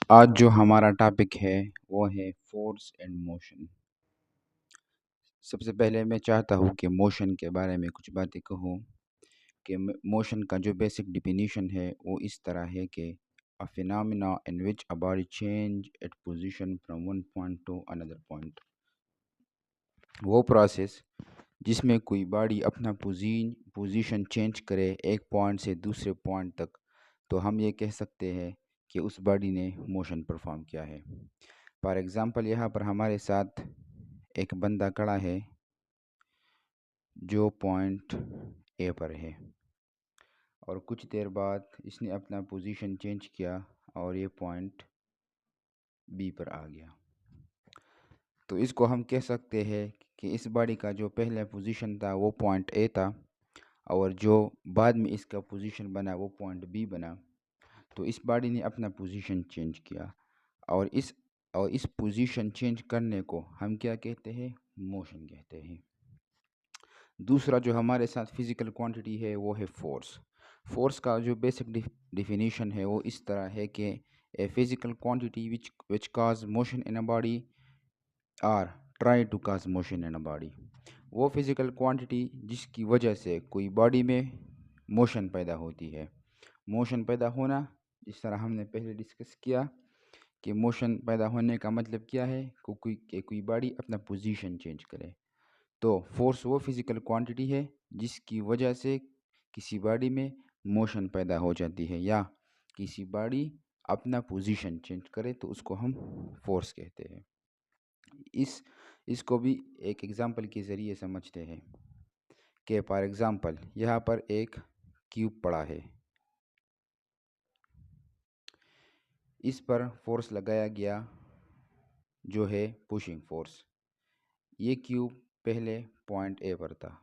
आज जो हमारा टॉपिक है वो है फोर्स एंड मोशन। सबसे पहले मैं चाहता हूँ कि मोशन के बारे में कुछ बातें कहूँ कि मोशन का जो बेसिक डिफिनीशन है वो इस तरह है कि अ phenomena in which a body change it position from one point two another point. वो प्रोसेस जिसमें कोई बॉडी अपना पोजीशन चेंज करे एक पॉइंट से दूसरे पॉइंट तक, तो हम ये कह सकते हैं कि उस बॉडी ने मोशन परफॉर्म किया है। फॉर एग्ज़ाम्पल यहाँ पर हमारे साथ एक बंदा खड़ा है जो पॉइंट ए पर है, और कुछ देर बाद इसने अपना पोजीशन चेंज किया और ये पॉइंट बी पर आ गया। तो इसको हम कह सकते हैं कि इस बॉडी का जो पहला पोजीशन था वो पॉइंट ए था, और जो बाद में इसका पोजीशन बना वो पॉइंट बी बना। तो इस बॉडी ने अपना पोजीशन चेंज किया, और इस पोजीशन चेंज करने को हम क्या कहते हैं? मोशन कहते हैं। दूसरा जो हमारे साथ फिजिकल क्वांटिटी है वो है फोर्स। फोर्स का जो बेसिक डिफिनीशन है वो इस तरह है कि a physical quantity which cause motion in a body or try to cause motion in a body. वो फिजिकल क्वांटिटी जिसकी वजह से कोई बॉडी में मोशन पैदा होती है। मोशन पैदा होना, जिस तरह हमने पहले डिस्कस किया कि मोशन पैदा होने का मतलब क्या है, कोई बॉडी अपना पोजीशन चेंज करे। तो फोर्स वो फिजिकल क्वांटिटी है जिसकी वजह से किसी बॉडी में मोशन पैदा हो जाती है, या किसी बॉडी अपना पोजीशन चेंज करे तो उसको हम फोर्स कहते हैं। इसको भी एक एग्जांपल के ज़रिए समझते हैं कि फॉर एग्जांपल यहाँ पर एक क्यूब पड़ा है, इस पर फोर्स लगाया गया जो है पुशिंग फोर्स। ये क्यूब पहले पॉइंट ए पर था,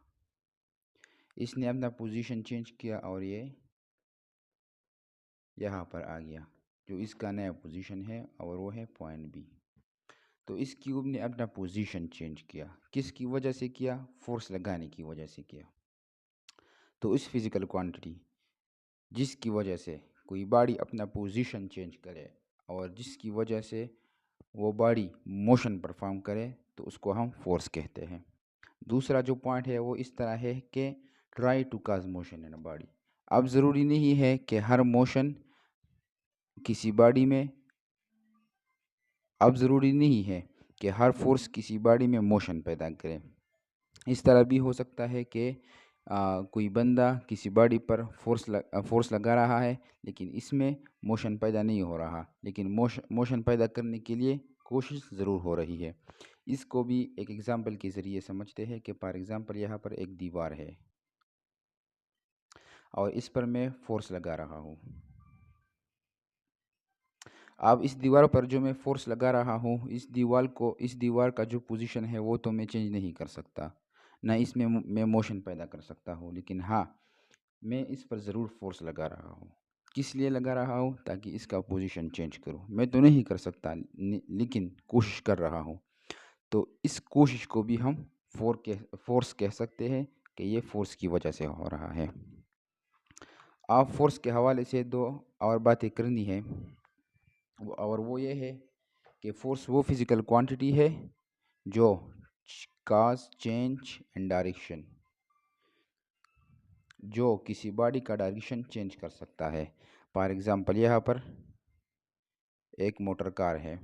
इसने अपना पोजीशन चेंज किया और ये यहाँ पर आ गया, जो इसका नया पोजीशन है, और वो है पॉइंट बी। तो इस क्यूब ने अपना पोजीशन चेंज किया, किसकी वजह से किया? फोर्स लगाने की वजह से किया। तो इस फिजिकल क्वांटिटी जिसकी वजह से कोई बॉडी अपना पोजीशन चेंज करे और जिसकी वजह से वो बॉडी मोशन परफॉर्म करे, तो उसको हम फोर्स कहते हैं। दूसरा जो पॉइंट है वो इस तरह है कि try to cause motion in a body. अब ज़रूरी नहीं है कि हर मोशन किसी बॉडी में अब ज़रूरी नहीं है कि हर फोर्स किसी बॉडी में मोशन पैदा करे। इस तरह भी हो सकता है कि कोई बंदा किसी बॉडी पर फोर्स लगा रहा है, लेकिन इसमें मोशन पैदा नहीं हो रहा, लेकिन मोशन पैदा करने के लिए कोशिश ज़रूर हो रही है। इसको भी एक एग्जांपल के ज़रिए समझते हैं कि फॉर एग्जांपल यहाँ पर एक दीवार है और इस पर मैं फोर्स लगा रहा हूँ। अब इस दीवार पर जो मैं फोर्स लगा रहा हूँ, इस दीवार का जो पोजीशन है वो तो मैं चेंज नहीं कर सकता, ना इसमें मैं मोशन पैदा कर सकता हूँ, लेकिन हाँ, मैं इस पर ज़रूर फोर्स लगा रहा हूँ। किस लिए लगा रहा हूँ? ताकि इसका पोजीशन चेंज करूँ। मैं तो नहीं कर सकता, लेकिन कोशिश कर रहा हूँ। तो इस कोशिश को भी हम फोर्स कह सकते हैं कि ये फोर्स की वजह से हो रहा है। आप फोर्स के हवाले से दो और बातें करनी है, और वो ये है कि फोर्स वो फिजिकल क्वांटिटी है जो काज चेंज एंड डायरेक्शन, जो किसी बॉडी का डायरेक्शन चेंज कर सकता है। फॉर एग्जांपल यहाँ पर एक मोटर कार है,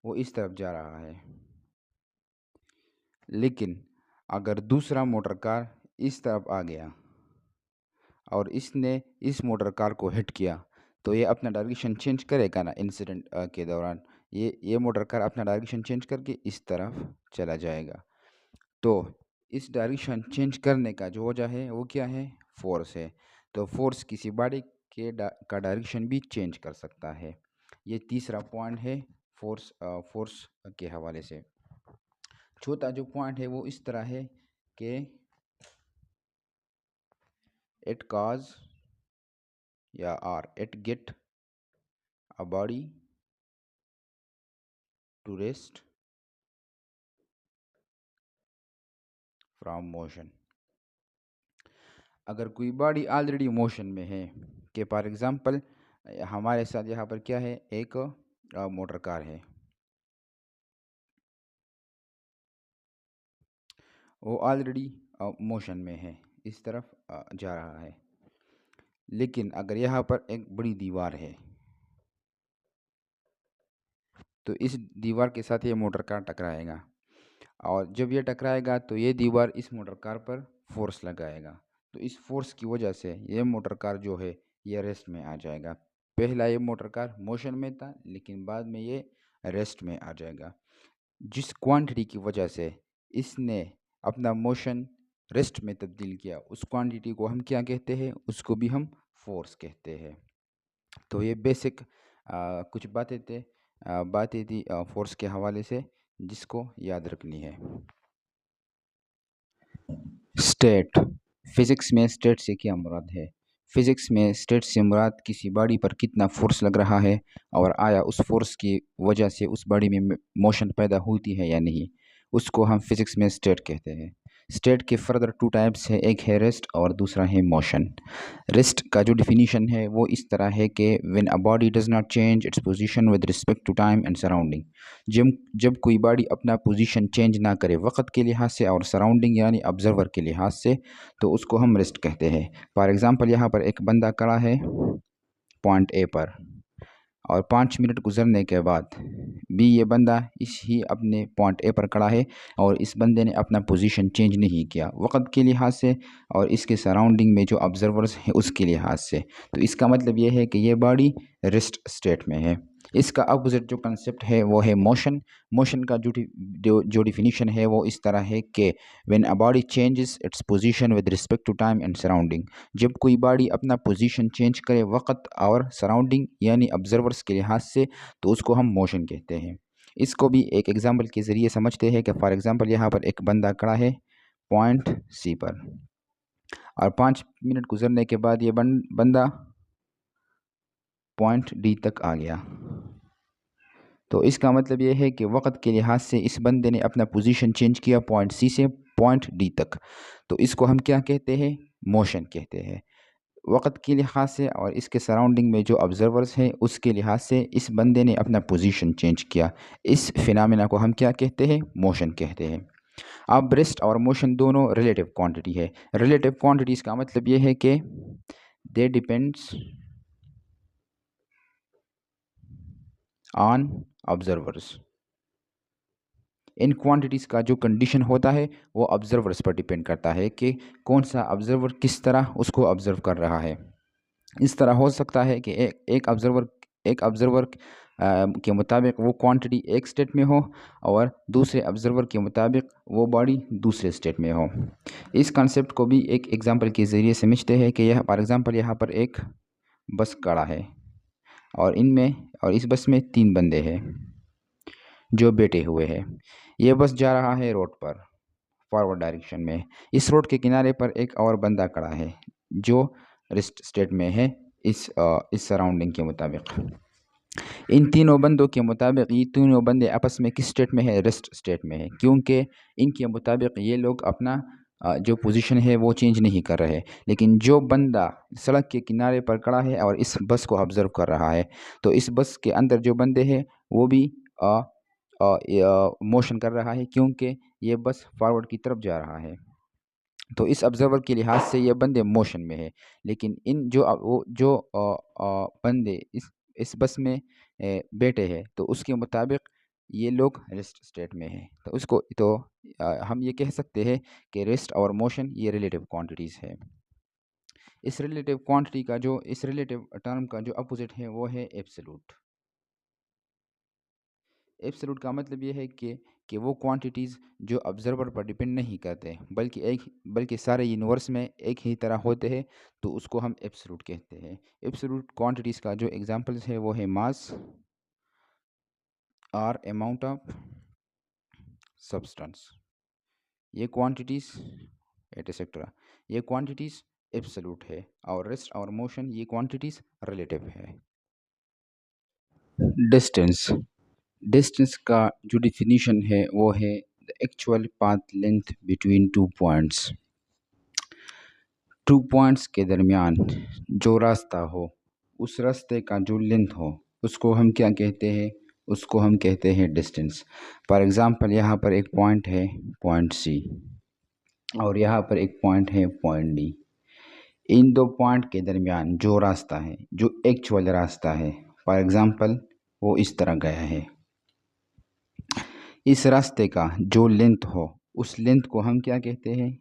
वो इस तरफ जा रहा है, लेकिन अगर दूसरा मोटर कार इस तरफ आ गया और इसने इस मोटर कार को हिट किया, तो ये अपना डायरेक्शन चेंज करेगा ना इंसिडेंट के दौरान। ये मोटर कार अपना डायरेक्शन चेंज करके इस तरफ चला जाएगा। तो इस डायरेक्शन चेंज करने का जो वजह है वो क्या है? फोर्स है। तो फोर्स किसी बॉडी का डायरेक्शन भी चेंज कर सकता है। ये तीसरा पॉइंट है फोर्स के हवाले से। चौथा जो पॉइंट है वो इस तरह है कि इट काज या or it get a body to rest, from motion. अगर कोई बॉडी ऑलरेडी मोशन में है, कि फॉर एग्जांपल हमारे साथ यहाँ पर क्या है, एक मोटर कार है, वो ऑलरेडी मोशन में है, इस तरफ जा रहा है। लेकिन अगर यहाँ पर एक बड़ी दीवार है, तो इस दीवार के साथ ये मोटर कार टकराएगा, और जब ये टकराएगा तो ये दीवार इस मोटर कार पर फोर्स लगाएगा। तो इस फोर्स की वजह से ये मोटर कार जो है ये रेस्ट में आ जाएगा। पहला ये मोटर कार मोशन में था, लेकिन बाद में ये रेस्ट में आ जाएगा। जिस क्वांटिटी की वजह से इसने अपना मोशन रेस्ट में तब्दील किया, उस क्वांटिटी को हम क्या कहते हैं, उसको भी हम फोर्स कहते हैं। तो ये बेसिक कुछ बातें थी फोर्स के हवाले से, जिसको याद रखनी है। स्टेट, फिजिक्स में स्टेट से क्या मुराद है? फिजिक्स में स्टेट से मुराद किसी बॉडी पर कितना फोर्स लग रहा है, और आया उस फोर्स की वजह से उस बॉडी में मोशन पैदा होती है या नहीं, उसको हम फिजिक्स में स्टेट कहते हैं। स्टेट के फर्दर 2 टाइप्स है, एक है रेस्ट और दूसरा है मोशन। रेस्ट का जो डिफिनीशन है वो इस तरह है कि when a body does not change its position with respect to time and surrounding. जब कोई बॉडी अपना पोजीशन चेंज ना करे वक्त के लिहाज से और सराउंडिंग यानी ऑब्जर्वर के लिहाज से, तो उसको हम रेस्ट कहते हैं। फॉर एग्जांपल यहाँ पर एक बंदा खड़ा है पॉइंट ए पर, और 5 मिनट गुजरने के बाद भी ये बंदा इस ही अपने पॉइंट ए पर खड़ा है, और इस बंदे ने अपना पोजीशन चेंज नहीं किया वक्त के लिहाज से और इसके सराउंडिंग में जो ऑब्जर्वर्स हैं उसके लिहाज से। तो इसका मतलब ये है कि ये बॉडी रेस्ट स्टेट में है। इसका अपोजिट जो कंसेप्ट है वो है मोशन। मोशन का जो डिफिनीशन है वो इस तरह है कि when a body changes its position with respect to time and surrounding. जब कोई बॉडी अपना पोजीशन चेंज करे वक्त और सराउंडिंग यानी ऑब्जर्वर्स के लिहाज से, तो उसको हम मोशन कहते हैं। इसको भी एक एग्जांपल के ज़रिए समझते हैं कि फॉर एग्जांपल यहाँ पर एक बंदा खड़ा है पॉइंट सी पर, और 5 मिनट गुजरने के बाद ये बंदा पॉइंट डी तक आ गया। तो इसका मतलब ये है कि वक्त के लिहाज से इस बंदे ने अपना पोजीशन चेंज किया पॉइंट सी से पॉइंट डी तक, तो इसको हम क्या कहते हैं, मोशन कहते हैं। वक्त के लिहाज से और इसके सराउंडिंग में जो ऑब्जर्वर्स हैं उसके लिहाज से इस बंदे ने अपना पोजीशन चेंज किया, इस फिनोमेना को हम क्या कहते हैं, मोशन कहते हैं। अब रेस्ट और मोशन दोनों रिलेटिव क्वांटिटी है। रिलेटिव क्वांटिटीज़ का मतलब ये है कि दे डिपेंड्स ऑन ऑब्जर्वर्स। इन क्वांटिटीज़ का जो कंडीशन होता है वो ऑब्जर्वर्स पर डिपेंड करता है कि कौन सा ऑब्जर्वर किस तरह उसको ऑब्जर्व कर रहा है। इस तरह हो सकता है कि एक ऑब्जर्वर के मुताबिक वो क्वांटिटी एक स्टेट में हो, और दूसरे ऑब्जर्वर के मुताबिक वो बॉडी दूसरे स्टेट में हो। इस कॉन्सेप्ट को भी एक एग्जांपल के ज़रिए समझते हैं कि यह फॉर एग्जांपल यहाँ पर एक बस खड़ा है, और इस बस में 3 बंदे हैं जो बैठे हुए हैं। ये बस जा रहा है रोड पर फॉरवर्ड डायरेक्शन में। इस रोड के किनारे पर एक और बंदा खड़ा है जो रेस्ट स्टेट में है इस सराउंडिंग के मुताबिक। इन तीनों बंदों के मुताबिक ये तीनों बंदे आपस में किस स्टेट में है, रेस्ट स्टेट में है, क्योंकि इनके मुताबिक ये लोग अपना जो पोजीशन है वो चेंज नहीं कर रहे। लेकिन जो बंदा सड़क के किनारे पर खड़ा है और इस बस को ऑब्जर्व कर रहा है, तो इस बस के अंदर जो बंदे हैं वो भी मोशन कर रहा है, क्योंकि ये बस फॉरवर्ड की तरफ जा रहा है। तो इस ऑब्जर्वर के लिहाज से ये बंदे मोशन में है। लेकिन इन जो बंदे इस बस में बैठे हैं, तो उसके मुताबिक ये लोग रेस्ट स्टेट में हैं। तो हम ये कह सकते हैं कि रेस्ट और मोशन ये रिलेटिव क्वांटिटीज़ है। इस रिलेटिव टर्म का जो अपोजिट है वो है एब्सोल्यूट। एब्सोल्यूट का मतलब ये है कि वो क्वांटिटीज़ जो ऑब्जर्वर पर डिपेंड नहीं करते, बल्कि सारे यूनिवर्स में एक ही तरह होते हैं, तो उसको हम एब्सोल्यूट कहते हैं। एब्सोल्यूट क्वांटिटीज़ का जो एग्जांपल्स है वो है मास और अमाउंट ऑफ सब्सटेंस। ये क्वांटिटीज़ एटसेट्रा, ये क्वांटिटीज़ एब्सोल्यूट है, और रेस्ट और मोशन ये क्वांटिटीज़ रिलेटिव है। डिस्टेंस का जो डिफिनीशन है वो है the actual path length between 2 points. 2 points के दरमियान जो रास्ता हो, उस रास्ते का जो लेंथ हो, उसको हम क्या कहते हैं? उसको हम कहते हैं डिस्टेंस। फॉर एग्ज़ाम्पल यहाँ पर एक पॉइंट है, पॉइंट सी, और यहाँ पर एक पॉइंट है, पॉइंट डी। इन दो पॉइंट के दरमियान जो रास्ता है, जो एक्चुअल रास्ता है, फॉर एग्ज़ाम्पल वो इस तरह गया है, इस रास्ते का जो लेंथ हो, उस लेंथ को हम क्या कहते हैं?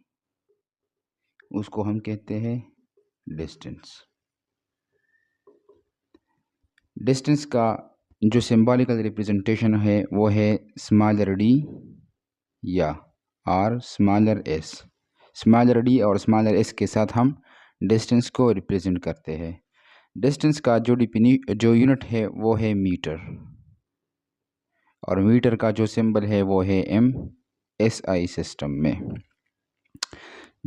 उसको हम कहते हैं डिस्टेंस। डिस्टेंस का जो सिंबॉलिकल रिप्रेजेंटेशन है वो है स्मॉलर डी या or smaller s. Smaller d और स्मॉलर एस के साथ हम डिस्टेंस को रिप्रेजेंट करते हैं। डिस्टेंस का जो यूनिट है वो है मीटर, और मीटर का जो सिंबल है वो है एम। SI सिस्टम में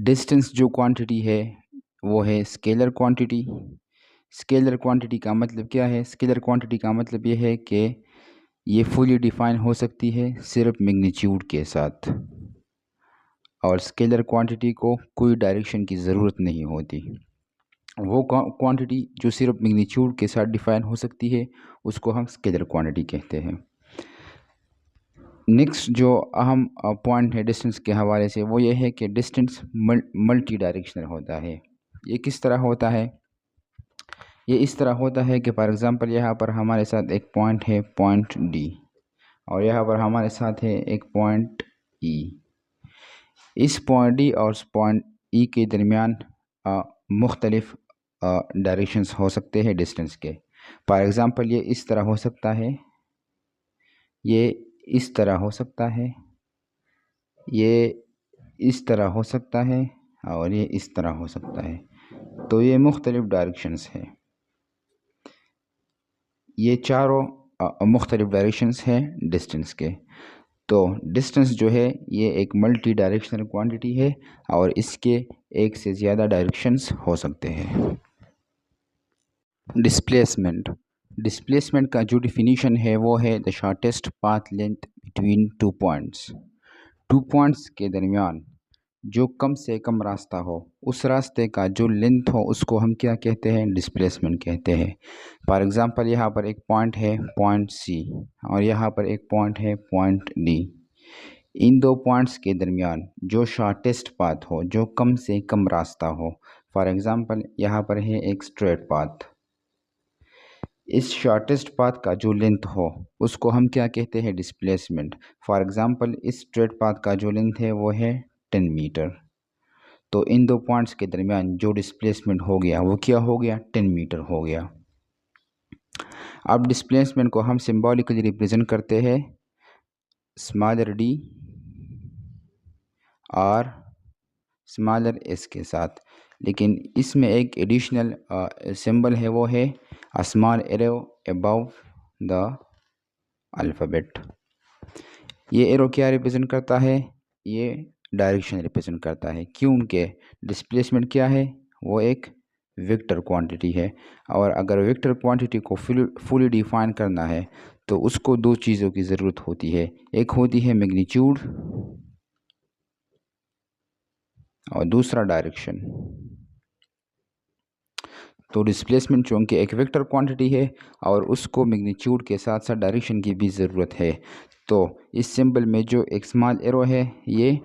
डिस्टेंस जो क्वांटिटी है वो है स्केलर क्वांटिटी। स्केलर क्वांटिटी का मतलब क्या है? स्केलर क्वांटिटी का मतलब ये है कि ये फुली डिफाइन हो सकती है सिर्फ मैग्नीट्यूड के साथ, और स्केलर क्वांटिटी को कोई डायरेक्शन की ज़रूरत नहीं होती। वो क्वांटिटी जो सिर्फ मैग्नीट्यूड के साथ डिफाइन हो सकती है उसको हम स्केलर क्वांटिटी कहते हैं। नेक्स्ट जो अहम पॉइंट है डिस्टेंस के हवाले से वो ये है कि डिस्टेंस मल्टी डायरेक्शनल होता है। ये किस तरह होता है? ये इस तरह होता है कि फॉर एग्ज़ाम्पल यहाँ पर हमारे साथ एक पॉइंट है, पॉइंट डी, और यहाँ पर हमारे साथ है एक पॉइंट ई। इस पॉइंट डी और पॉइंट ई के दरमियान मुख्तलिफ डायरेक्शंस हो सकते हैं डिस्टेंस के। फॉर एग्ज़ाम्पल ये इस तरह हो सकता है, ये इस तरह हो सकता है, ये इस तरह हो सकता है, और ये इस तरह हो सकता है। तो ये मुख्तलिफ डायरेक्शंस है। ये चारों मुख्तलिफ डायरेक्शंस हैं डिस्टेंस के। तो डिस्टेंस जो है ये एक मल्टी डायरेक्शनल क्वांटिटी है, और इसके एक से ज़्यादा डायरेक्शंस हो सकते हैं। डिस्प्लेसमेंट का जो डिफिनीशन है वो है the shortest path length between 2 points. 2 points के दरमियान जो कम से कम रास्ता हो, उस रास्ते का जो लेंथ हो उसको हम क्या कहते हैं? डिस्प्लेसमेंट कहते हैं। फॉर एग्ज़ाम्पल यहाँ पर एक पॉइंट है, पॉइंट सी, और यहाँ पर एक पॉइंट है, पॉइंट डी। इन दो पॉइंट्स के दरमियान जो शॉर्टेस्ट पाथ हो, जो कम से कम रास्ता हो, फॉर एग्ज़ाम्पल यहाँ पर है एक स्ट्रेट पाथ, इस शॉर्टेस्ट पाथ का जो लेंथ हो उसको हम क्या कहते हैं? डिस्प्लेसमेंट। फॉर एग्ज़ाम्पल इस स्ट्रेट पाथ का जो लेंथ है वो है 10 मीटर। तो इन दो पॉइंट्स के दरमियान जो डिस्प्लेसमेंट हो गया वो क्या हो गया? 10 मीटर हो गया। अब डिस्प्लेसमेंट को हम सिंबॉलिकली रिप्रेजेंट करते हैं स्मॉलर डी और स्मॉलर एस के साथ, लेकिन इसमें एक एडिशनल सिंबल है, वो है a small arrow above the alphabet. ये एरो क्या रिप्रेजेंट करता है? ये डायरेक्शन रिप्रेजेंट करता है, क्योंकि डिस्प्लेसमेंट क्या है? वो एक वेक्टर क्वांटिटी है, और अगर वेक्टर क्वांटिटी को फुली डिफाइन करना है तो उसको दो चीज़ों की ज़रूरत होती है। एक होती है मैग्नीट्यूड और दूसरा डायरेक्शन। तो डिस्प्लेसमेंट चूँकि एक वेक्टर क्वांटिटी है और उसको मैग्नीट्यूड के साथ साथ डायरेक्शन की भी ज़रूरत है, तो इस सिंबल में जो एक स्मॉल एरो है ये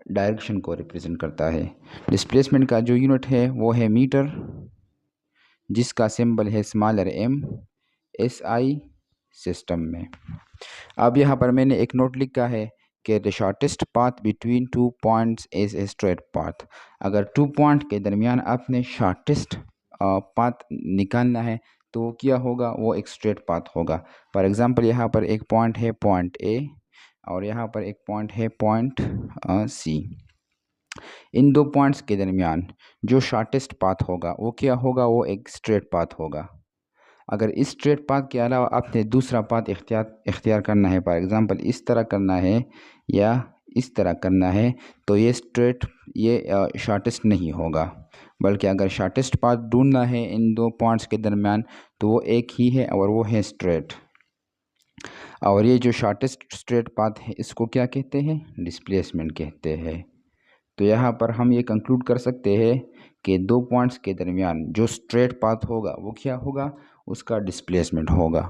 डायरेक्शन को रिप्रेजेंट करता है। डिस्प्लेसमेंट का जो यूनिट है वो है मीटर, जिसका सिंबल है स्मॉलर एम SI सिस्टम में। अब यहाँ पर मैंने एक नोट लिखा है कि the shortest path between 2 points is a straight path. अगर 2 पॉइंट के दरमियान आपने शॉर्टेस्ट पाथ निकालना है तो वो क्या होगा? वो एक स्ट्रेट पाथ होगा। फॉर एग्ज़ाम्पल यहाँ पर एक पॉइंट है, पॉइंट A, और यहाँ पर एक पॉइंट है, पॉइंट C। इन दो पॉइंट्स के दरमियान जो शॉर्टेस्ट पाथ होगा वो क्या होगा? वो एक स्ट्रेट पाथ होगा। अगर इस स्ट्रेट पाथ के अलावा आपने दूसरा पाथ इख्तियार करना है, फॉर एग्ज़ाम्पल इस तरह करना है या इस तरह करना है, तो ये शॉर्टेस्ट नहीं होगा, बल्कि अगर शॉर्टेस्ट पाथ ढूंढना है इन दो पॉइंट्स के दरमियान तो वो एक ही है, और वो है स्ट्रेट। और ये जो शॉर्टेस्ट स्ट्रेट पाथ है इसको क्या कहते हैं? डिस्प्लेसमेंट कहते हैं। तो यहाँ पर हम ये कंक्लूड कर सकते हैं कि दो पॉइंट्स के दरमियान जो स्ट्रेट पाथ होगा वो क्या होगा, उसका डिस्प्लेसमेंट होगा।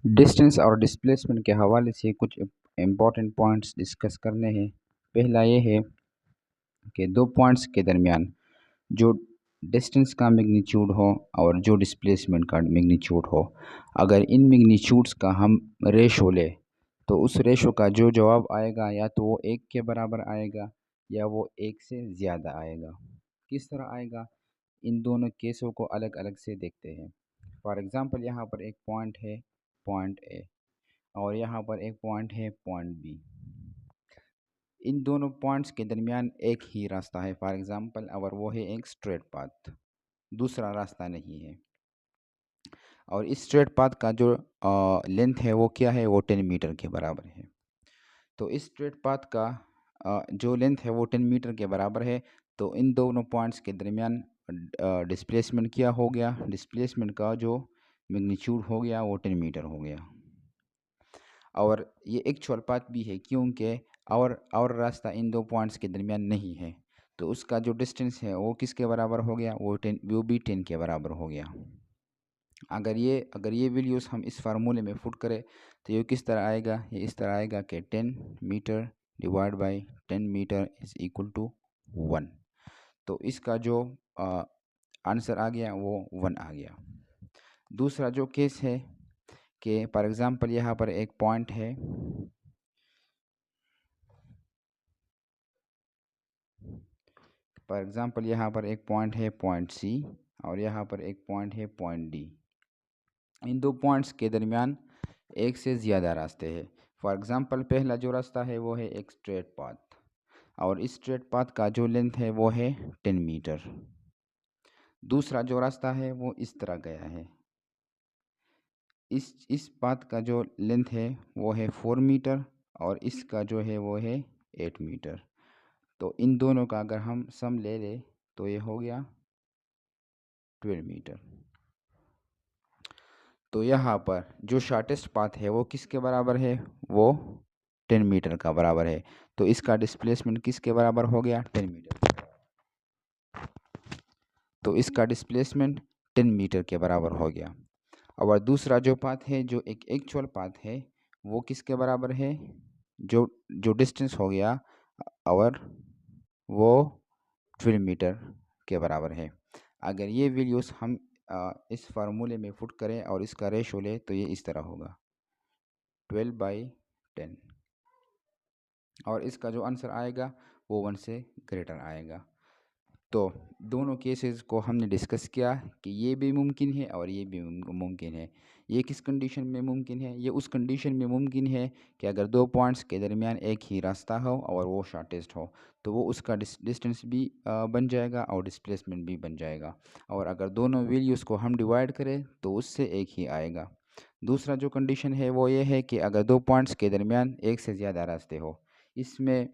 डिस्टेंस और डिस्प्लेसमेंट के हवाले से कुछ इम्पॉर्टेंट पॉइंट्स डिस्कस करने हैं। पहला ये है कि दो पॉइंट्स के दरमियान जो डिस्टेंस का मैग्नीट्यूड हो और जो डिस्प्लेसमेंट का मैग्नीट्यूड हो, अगर इन मैग्नीट्यूड्स का हम रेशो ले तो उस रेशो का जो जवाब आएगा या तो वो 1 के बराबर आएगा या वो 1 से ज़्यादा आएगा। किस तरह आएगा, इन दोनों केसों को अलग अलग से देखते हैं। फॉर एग्ज़ाम्पल यहाँ पर एक पॉइंट है पॉइंट ए और यहाँ पर एक पॉइंट है पॉइंट बी। इन दोनों पॉइंट्स के दरमियान एक ही रास्ता है, फॉर एग्ज़ाम्पल अगर वो है एक स्ट्रेट पाथ, दूसरा रास्ता नहीं है। और इस स्ट्रेट पाथ का जो लेंथ है वो क्या है, वो 10 मीटर के बराबर है। तो इस स्ट्रेट पाथ का जो लेंथ है वो 10 मीटर के बराबर है। तो इन दोनों पॉइंट्स के दरमियान डिस्प्लेसमेंट क्या हो गया, डिस्प्लेसमेंट का जो मैग्नीट्यूड हो गया वो 10 मीटर हो गया। और ये एक्चुअल पाथ भी है क्योंकि और रास्ता इन दो पॉइंट्स के दरमियान नहीं है। तो उसका जो डिस्टेंस है वो किसके बराबर हो गया, वो भी 10 के बराबर हो गया। अगर ये वैल्यूज़ हम इस फार्मूले में पुट करें तो ये किस तरह आएगा, ये इस तरह आएगा कि 10 metre divide by 10 metre is equal to 1। तो इसका जो आंसर आ गया वो 1 आ गया। दूसरा जो केस है कि फॉर एग्ज़ाम्पल यहाँ पर एक पॉइंट है, फॉर एग्ज़ाम्पल यहाँ पर एक पॉइंट है पॉइंट सी और यहाँ पर एक पॉइंट है पॉइंट डी। इन दो पॉइंट्स के दरमियान एक से ज़्यादा रास्ते हैं। फॉर एग्ज़ाम्पल पहला जो रास्ता है वो है एक स्ट्रेट पाथ और इस स्ट्रेट पाथ का जो लेंथ है वो है 10 मीटर। दूसरा जो रास्ता है वो इस तरह गया है, इस पाथ का जो लेंथ है वो है 4 मीटर और इसका जो है वो है 8 मीटर। तो इन दोनों का अगर हम सम ले लें तो ये हो गया 12 मीटर। तो यहाँ पर जो शॉर्टेस्ट पाथ है वो किसके बराबर है, वो 10 मीटर का बराबर है। तो इसका डिस्प्लेसमेंट किसके बराबर हो गया, 10 मीटर। तो इसका डिस्प्लेसमेंट 10 मीटर के बराबर हो गया। और दूसरा जो पाथ है जो एक एक्चुअल पाथ है वो किसके बराबर है, जो डिस्टेंस हो गया और वो 12 मीटर के बराबर है। अगर ये वैल्यूज़ हम इस फार्मूले में पुट करें और इसका रेशो ले तो ये इस तरह होगा 12/10 और इसका जो आंसर आएगा वो 1 से ग्रेटर आएगा। तो दोनों केसेस को हमने डिस्कस किया कि ये भी मुमकिन है और ये भी मुमकिन है। ये किस कंडीशन में मुमकिन है, ये उस कंडीशन में मुमकिन है कि अगर दो पॉइंट्स के दरमियान एक ही रास्ता हो और वो शॉर्टेस्ट हो तो वो उसका डिस्टेंस भी बन जाएगा और डिस्प्लेसमेंट भी बन जाएगा। और अगर दोनों वैल्यूज़ को हम डिवाइड करें तो उससे एक ही आएगा। दूसरा जो कंडीशन है वो ये है कि अगर दो पॉइंट्स के दरमियान एक से ज़्यादा रास्ते हो, इसमें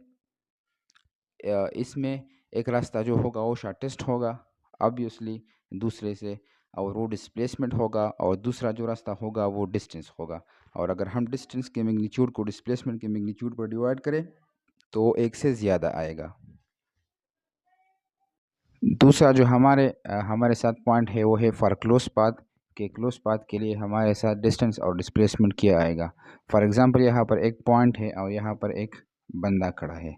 एक रास्ता जो होगा वो शॉर्टेस्ट होगा ऑब्वियसली दूसरे से, और वो डिस्प्लेसमेंट होगा, और दूसरा जो रास्ता होगा वो डिस्टेंस होगा। और अगर हम डिस्टेंस के मैग्नीट्यूड को डिस्प्लेसमेंट के मैग्नीट्यूड पर डिवाइड करें तो एक से ज़्यादा आएगा। दूसरा जो हमारे साथ पॉइंट है वो है फॉर क्लोज पाथ, के क्लोज पाथ के लिए हमारे साथ डिस्टेंस और डिस्प्लेसमेंट क्या आएगा। फॉर एग्जांपल यहाँ पर एक पॉइंट है और यहाँ पर एक बंदा खड़ा है।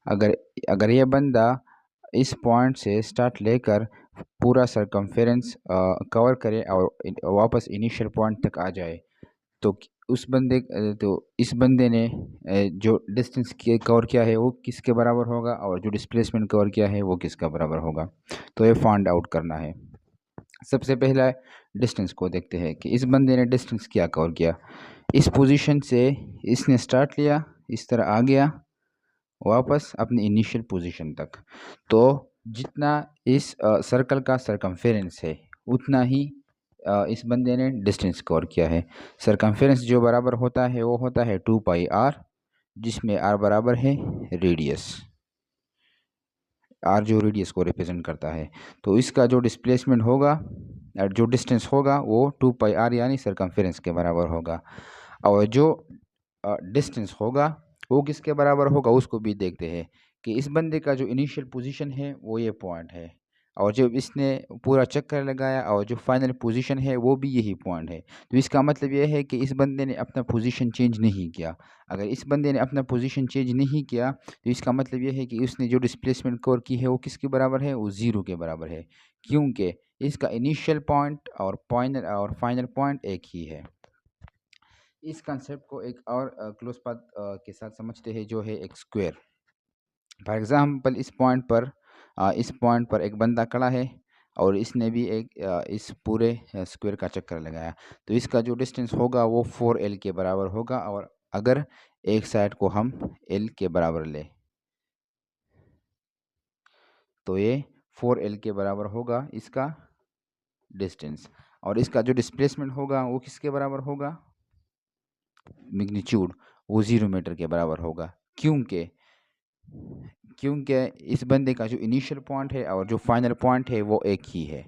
अगर अगर ये बंदा इस पॉइंट से स्टार्ट लेकर पूरा सरकमफेरेंस कवर करे और वापस इनिशियल पॉइंट तक आ जाए तो इस बंदे ने जो डिस्टेंस कवर किया है वो किसके बराबर होगा और जो डिस्प्लेसमेंट कवर किया है वो किसका बराबर होगा। तो ये फाइंड आउट करना है। सबसे पहला डिस्टेंस को देखते हैं कि इस बंदे ने डिस्टेंस क्या कवर किया। इस पोजीशन से इसने स्टार्ट लिया, इस तरह आ गया वापस अपनी इनिशियल पोजीशन तक। तो जितना इस सर्कल का सरकमफेरेंस है उतना ही इस बंदे ने डिस्टेंस कवर किया है। सरकमफेरेंस जो बराबर होता है वो होता है 2πr, जिसमें r बराबर है रेडियस, r जो रेडियस को रिप्रेजेंट करता है। तो इसका जो डिस्प्लेसमेंट होगा जो डिस्टेंस होगा वो 2πr यानी सरकमफेरेंस के बराबर होगा। और जो डिस्टेंस होगा वो किसके बराबर होगा उसको भी देखते हैं कि इस बंदे का जो इनिशियल पोजीशन है वो ये पॉइंट है, और जब इसने पूरा चक्कर लगाया और जो फाइनल पोजीशन है वो भी यही पॉइंट है। तो इसका मतलब ये है कि इस बंदे ने अपना पोजीशन चेंज नहीं किया। अगर इस बंदे ने अपना पोजीशन चेंज नहीं किया तो इसका मतलब ये है कि उसने जो डिस्प्लेसमेंट कवर की है वो किसके बराबर है, वो ज़ीरो के बराबर है, क्योंकि इसका इनिशियल पॉइंट और फाइनल पॉइंट एक ही है। इस कंसेप्ट को एक और क्लोज पाथ के साथ समझते हैं, जो है एक स्क्वायर। फॉर एग्जांपल इस पॉइंट पर एक बंदा खड़ा है और इसने भी इस पूरे स्क्वायर का चक्कर लगाया, तो इसका जो डिस्टेंस होगा वो 4l के बराबर होगा। और अगर एक साइड को हम l के बराबर ले तो ये 4l के बराबर होगा इसका डिस्टेंस, और इसका जो डिस्प्लेसमेंट होगा वो किसके बराबर होगा, मैग्नीट्यूड, वो 0 मीटर के बराबर होगा, क्योंकि क्योंकि इस बंदे का जो इनिशियल पॉइंट है और जो फाइनल पॉइंट है वो एक ही है।